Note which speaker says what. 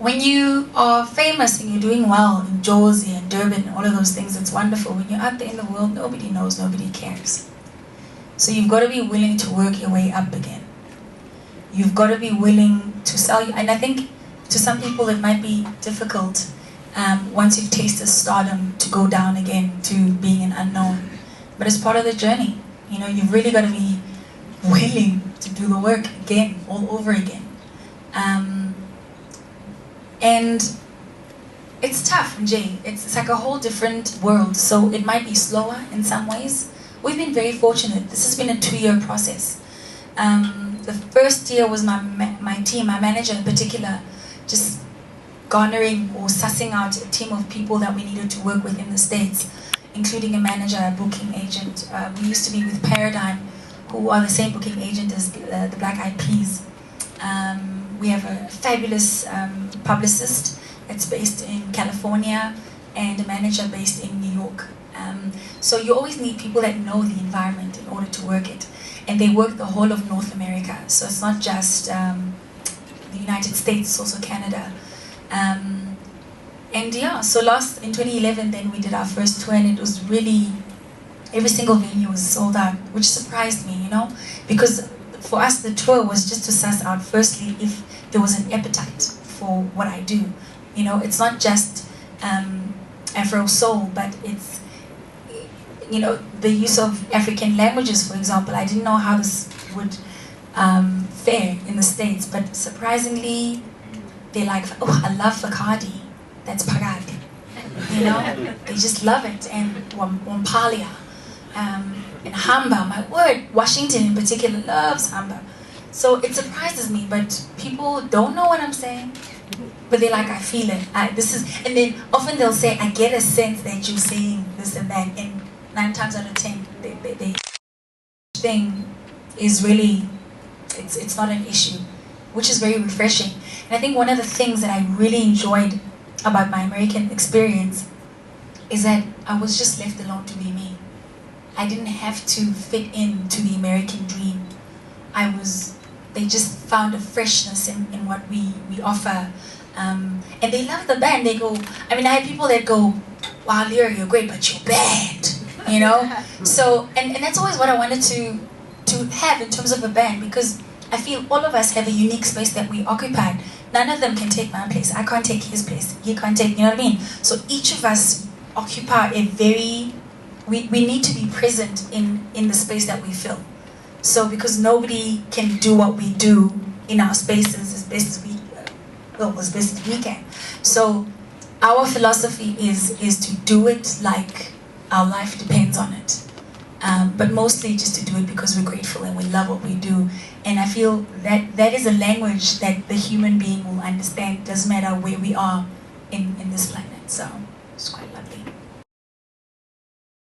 Speaker 1: when you are famous and you're doing well in Jersey and Durban, all of those things, it's wonderful. When you're out there in the world, nobody knows, nobody cares. So you've got to be willing to work your way up again. You've got to be willing to sell. And I think to some people it might be difficult once you've tasted stardom to go down again to being an unknown. But it's part of the journey. You know, you've really got to be willing to do the work again, all over again. And it's tough, Jay. It's like a whole different world. So it might be slower in some ways. We've been very fortunate. This has been a 2-year process. The first year was my team, my manager in particular, just garnering or sussing out a team of people that we needed to work with in the States, including a manager, a booking agent. We used to be with Paradigm, who are the same booking agent as the Black Eyed Peas. We have a fabulous publicist that's based in California and a manager based in New York. So you always need people that know the environment in order to work it. And they work the whole of North America. So it's not just the United States, it's also Canada. And yeah, so in 2011 then we did our first tour, and it was really, every single venue was sold out, which surprised me, you know, because for us the tour was just to suss out firstly if there was an appetite for what I do. You know, it's not just Afro soul, but it's, you know, the use of African languages, for example. I didn't know how this would fare in the States, but surprisingly, they're like, oh, I love Fakadi. That's Pagad. You know, they just love it. And Wampalia, and Hamba, my word, Washington in particular loves Hamba. So it surprises me, but people don't know what I'm saying. But they're like, I feel it. And then often they'll say, I get a sense that you're saying this and that. And 9 times out of 10, they thing is really, it's not an issue, which is very refreshing. And I think one of the things that I really enjoyed about my American experience is that I was just left alone to be me. I didn't have to fit into the American dream. They just found a freshness in what we offer. And they love the band. They go, I mean, I had people that go, wow, Lira, you're great, but you're bad. You know? So, and that's always what I wanted to have in terms of a band, because I feel all of us have a unique space that we occupy. None of them can take my place. I can't take his place. He can't take, you know what I mean? So each of us occupy a very, we need to be present in the space that we fill. So because nobody can do what we do in our spaces as best as we can. So our philosophy is to do it like our life depends on it. But mostly just to do it because we're grateful and we love what we do. And I feel that is a language that the human being will understand. It doesn't matter where we are in this planet. So it's quite lovely.